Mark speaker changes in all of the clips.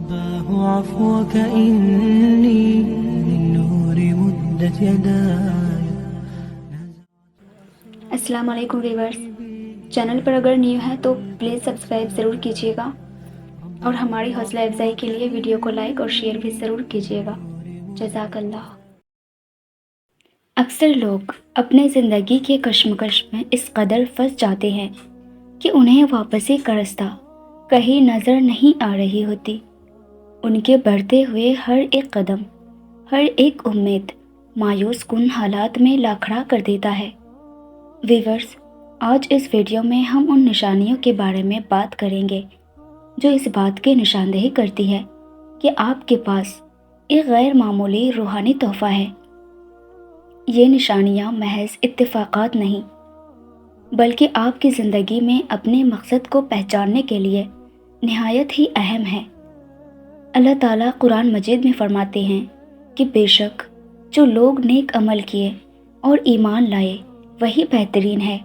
Speaker 1: الله عفوك إني من نور مدت يداي.
Speaker 2: السلام علیکم ویورز، چینل پر اگر نیو ہے تو پلیز سبسکرائب ضرور کیجیے گا اور ہماری حوصلہ افزائی کے لیے ویڈیو کو لائک اور شیئر بھی ضرور کیجیے گا. جزاک اللہ. اکثر لوگ اپنے زندگی کے کشمکش میں اس قدر پھنس جاتے ہیں کہ انہیں واپسی کا رستہ کہیں نظر نہیں آ رہی ہوتی. ان کے بڑھتے ہوئے ہر ایک قدم، ہر ایک امید مایوس کن حالات میں لا کھڑا کر دیتا ہے. ویورز، آج اس ویڈیو میں ہم ان نشانیوں کے بارے میں بات کریں گے جو اس بات کی نشاندہی کرتی ہے کہ آپ کے پاس ایک غیر معمولی روحانی تحفہ ہے. یہ نشانیاں محض اتفاقات نہیں، بلکہ آپ کی زندگی میں اپنے مقصد کو پہچاننے کے لیے نہایت ہی اہم ہے. اللہ تعالیٰ قرآن مجید میں فرماتے ہیں کہ بے شک جو لوگ نیک عمل کیے اور ایمان لائے وہی بہترین ہے.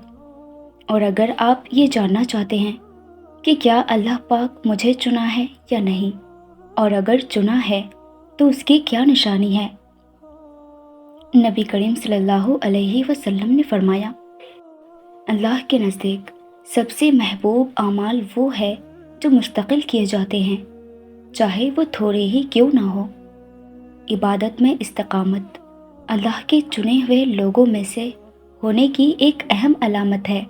Speaker 2: اور اگر آپ یہ جاننا چاہتے ہیں کہ کیا اللہ پاک مجھے چنا ہے یا نہیں، اور اگر چنا ہے تو اس کی کیا نشانی ہے، نبی کریم صلی اللہ علیہ وسلم نے فرمایا، اللہ کے نزدیک سب سے محبوب اعمال وہ ہے جو مستقل کیے جاتے ہیں، چاہے وہ تھوڑے ہی کیوں نہ ہو. عبادت میں استقامت اللہ کے چنے ہوئے لوگوں میں سے ہونے کی ایک اہم علامت ہے،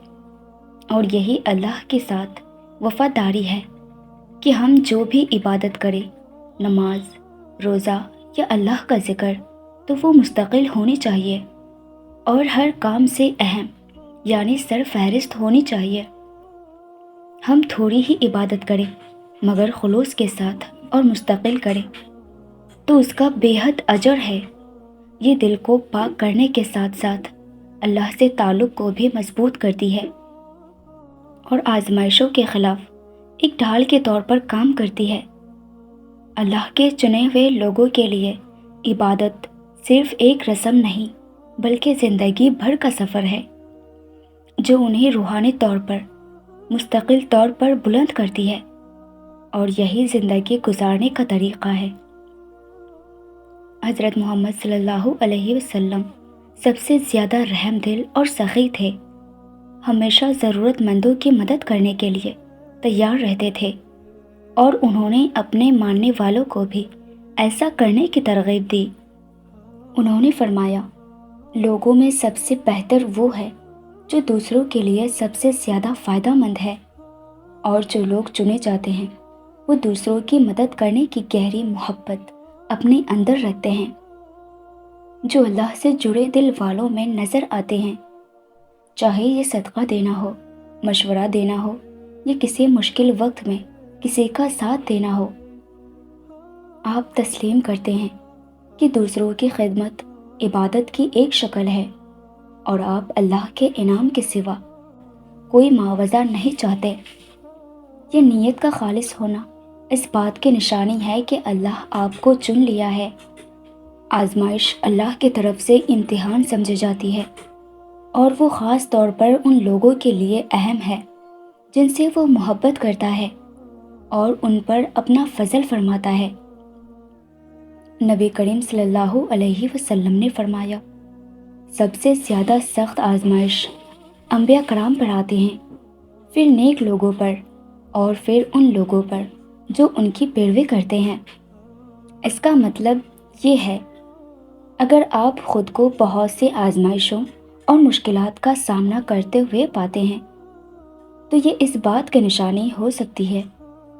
Speaker 2: اور یہی اللہ کے ساتھ وفاداری ہے کہ ہم جو بھی عبادت کریں، نماز، روزہ یا اللہ کا ذکر، تو وہ مستقل ہونی چاہیے اور ہر کام سے اہم یعنی سرفہرست ہونی چاہیے. ہم تھوڑی ہی عبادت کریں مگر خلوص کے ساتھ اور مستقل کریں تو اس کا بے حد اجر ہے. یہ دل کو پاک کرنے کے ساتھ ساتھ اللہ سے تعلق کو بھی مضبوط کرتی ہے اور آزمائشوں کے خلاف ایک ڈھال کے طور پر کام کرتی ہے. اللہ کے چنے ہوئے لوگوں کے لیے عبادت صرف ایک رسم نہیں بلکہ زندگی بھر کا سفر ہے جو انہیں روحانی طور پر مستقل طور پر بلند کرتی ہے، اور یہی زندگی گزارنے کا طریقہ ہے. حضرت محمد صلی اللہ علیہ وسلم سب سے زیادہ رحم دل اور سخی تھے. ہمیشہ ضرورت مندوں کی مدد کرنے کے لیے تیار رہتے تھے، اور انہوں نے اپنے ماننے والوں کو بھی ایسا کرنے کی ترغیب دی. انہوں نے فرمایا، لوگوں میں سب سے بہتر وہ ہے جو دوسروں کے لیے سب سے زیادہ فائدہ مند ہے، اور جو لوگ چنے جاتے ہیں وہ دوسروں کی مدد کرنے کی گہری محبت اپنے اندر رکھتے ہیں، جو اللہ سے جڑے دل والوں میں نظر آتے ہیں. چاہے یہ صدقہ دینا ہو، مشورہ دینا ہو یا کسی مشکل وقت میں کسی کا ساتھ دینا ہو، آپ تسلیم کرتے ہیں کہ دوسروں کی خدمت عبادت کی ایک شکل ہے، اور آپ اللہ کے انعام کے سوا کوئی معاوضہ نہیں چاہتے. یہ نیت کا خالص ہونا اس بات کی نشانی ہے کہ اللہ آپ کو چن لیا ہے. آزمائش اللہ کی طرف سے امتحان سمجھی جاتی ہے، اور وہ خاص طور پر ان لوگوں کے لیے اہم ہے جن سے وہ محبت کرتا ہے اور ان پر اپنا فضل فرماتا ہے. نبی کریم صلی اللہ علیہ وسلم نے فرمایا، سب سے زیادہ سخت آزمائش انبیاء کرام پر آتے ہیں، پھر نیک لوگوں پر، اور پھر ان لوگوں پر جو ان کی پیروی کرتے ہیں. اس کا مطلب یہ ہے، اگر آپ خود کو بہت سے آزمائشوں اور مشکلات کا سامنا کرتے ہوئے پاتے ہیں تو یہ اس بات کی نشانی ہو سکتی ہے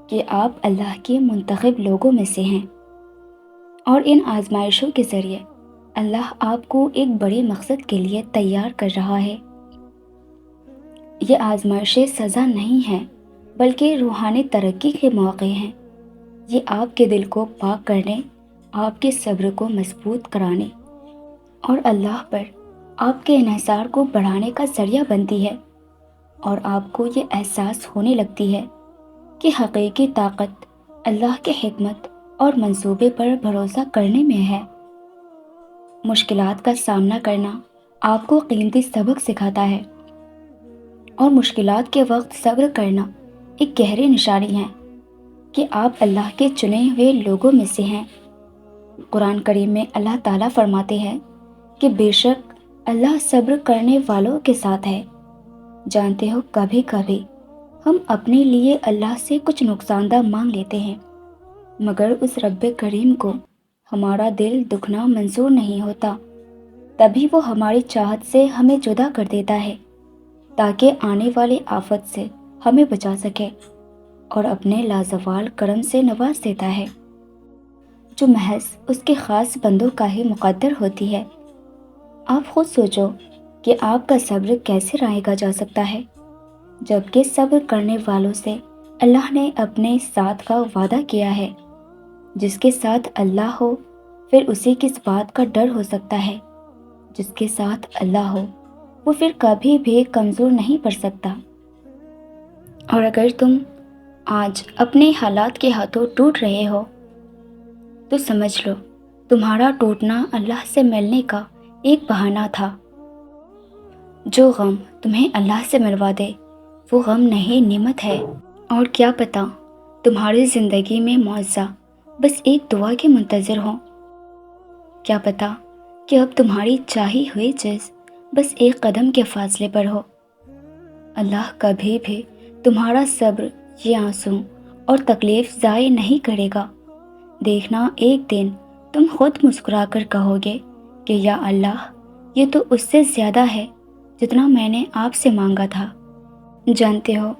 Speaker 2: کہ آپ اللہ کے منتخب لوگوں میں سے ہیں، اور ان آزمائشوں کے ذریعے اللہ آپ کو ایک بڑے مقصد کے لیے تیار کر رہا ہے. یہ آزمائشیں سزا نہیں ہیں بلکہ روحانی ترقی کے موقع ہیں. یہ آپ کے دل کو پاک کرنے، آپ کے صبر کو مضبوط کرانے اور اللہ پر آپ کے انحصار کو بڑھانے کا ذریعہ بنتی ہے، اور آپ کو یہ احساس ہونے لگتی ہے کہ حقیقی طاقت اللہ کے حکمت اور منصوبے پر بھروسہ کرنے میں ہے. مشکلات کا سامنا کرنا آپ کو قیمتی سبق سکھاتا ہے، اور مشکلات کے وقت صبر کرنا ایک گہری نشانی ہے کہ آپ اللہ کے چنے ہوئے لوگوں میں سے ہیں۔ قرآن کریم میں اللہ تعالیٰ فرماتے ہیں کہ بے شک اللہ صبر کرنے والوں کے ساتھ ہے۔ جانتے ہو کبھی کبھی ہم اپنے لیے اللہ سے کچھ نقصان دہ مانگ لیتے ہیں، مگر اس رب کریم کو ہمارا دل دکھنا منظور نہیں ہوتا، تبھی وہ ہماری چاہت سے ہمیں جدا کر دیتا ہے تاکہ آنے والی آفت سے ہمیں بچا سکے، اور اپنے لازوال کرم سے نواز دیتا ہے جو محض اس کے خاص بندوں کا ہی مقدر ہوتی ہے۔ آپ خود سوچو کہ آپ کا صبر کیسے رائگا جا سکتا ہے، جبکہ صبر کرنے والوں سے اللہ نے اپنے ساتھ کا وعدہ کیا ہے۔ جس کے ساتھ اللہ ہو پھر اسے کس بات کا ڈر ہو سکتا ہے؟ جس کے ساتھ اللہ ہو وہ پھر کبھی بھی کمزور نہیں پڑ سکتا۔ اور اگر تم آج اپنے حالات کے ہاتھوں ٹوٹ رہے ہو تو سمجھ لو تمہارا ٹوٹنا اللہ سے ملنے کا ایک بہانہ تھا۔ جو غم تمہیں اللہ سے ملوا دے وہ غم نہیں نعمت ہے، اور کیا پتہ تمہاری زندگی میں معجزہ بس ایک دعا کے منتظر ہو۔ کیا پتہ کہ اب تمہاری چاہی ہوئی چیز بس ایک قدم کے فاصلے پر ہو۔ اللہ کبھی بھی تمہارا صبر، یہ آنسو اور تکلیف ضائع نہیں کرے گا۔ دیکھنا ایک دن تم خود مسکرا کر کہو گے کہ یا اللہ یہ تو اس سے زیادہ ہے جتنا میں نے آپ سے مانگا تھا۔ جانتے ہو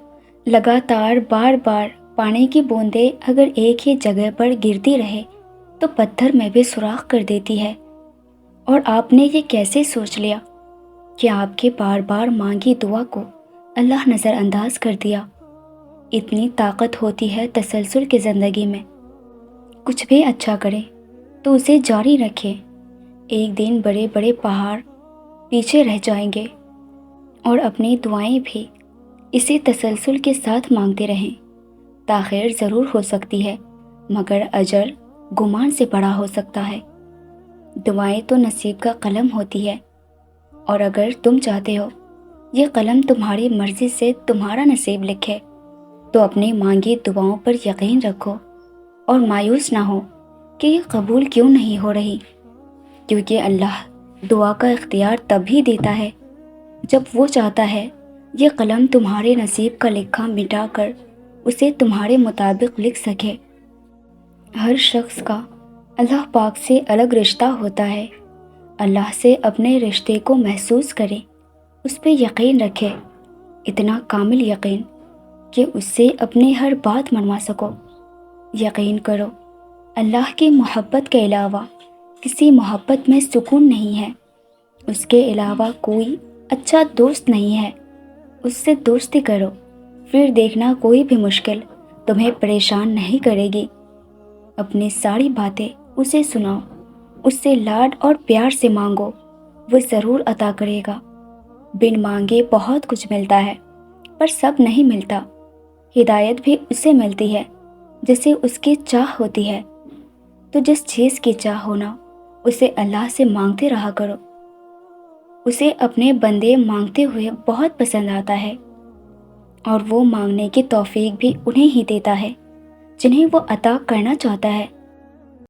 Speaker 2: لگاتار بار بار پانی کی بوندیں اگر ایک ہی جگہ پر گرتی رہے تو پتھر میں بھی سوراخ کر دیتی ہے، اور آپ نے یہ کیسے سوچ لیا کہ آپ کے بار بار مانگی دعا کو اللہ نظر انداز کر دیا؟ اتنی طاقت ہوتی ہے تسلسل کی زندگی میں۔ کچھ بھی اچھا کرے تو اسے جاری رکھے، ایک دن بڑے بڑے پہاڑ پیچھے رہ جائیں گے، اور اپنی دعائیں بھی اسی تسلسل کے ساتھ مانگتے رہیں۔ تاخیر ضرور ہو سکتی ہے مگر اجر گمان سے بڑا ہو سکتا ہے۔ دعائیں تو نصیب کا قلم ہوتی ہے، اور اگر تم چاہتے ہو یہ قلم تمہاری مرضی سے تمہارا نصیب لکھے تو اپنی مانگی دعاؤں پر یقین رکھو اور مایوس نہ ہو کہ یہ قبول کیوں نہیں ہو رہی، کیونکہ اللہ دعا کا اختیار تب ہی دیتا ہے جب وہ چاہتا ہے یہ قلم تمہارے نصیب کا لکھا مٹا کر اسے تمہارے مطابق لکھ سکے۔ ہر شخص کا اللہ پاک سے الگ رشتہ ہوتا ہے۔ اللہ سے اپنے رشتے کو محسوس کرے، اس پہ یقین رکھے، اتنا کامل یقین کہ اس سے اپنی ہر بات منوا سکو۔ یقین کرو اللہ کی محبت کے علاوہ کسی محبت میں سکون نہیں ہے، اس کے علاوہ کوئی اچھا دوست نہیں ہے۔ اس سے دوستی کرو، پھر دیکھنا کوئی بھی مشکل تمہیں پریشان نہیں کرے گی۔ اپنی ساری باتیں اسے سناؤ، اس سے لاڈ اور پیار سے مانگو، وہ ضرور عطا کرے گا۔ بن مانگے بہت کچھ ملتا ہے پر سب نہیں ملتا۔ ہدایت بھی اسے ملتی ہے جسے اس کی چاہ ہوتی ہے، تو جس چیز کی چاہ ہونا اسے اللہ سے مانگتے رہا کرو۔ اسے اپنے بندے مانگتے ہوئے بہت پسند آتا ہے، اور وہ مانگنے کی توفیق بھی انہیں ہی دیتا ہے جنہیں وہ عطا کرنا چاہتا ہے۔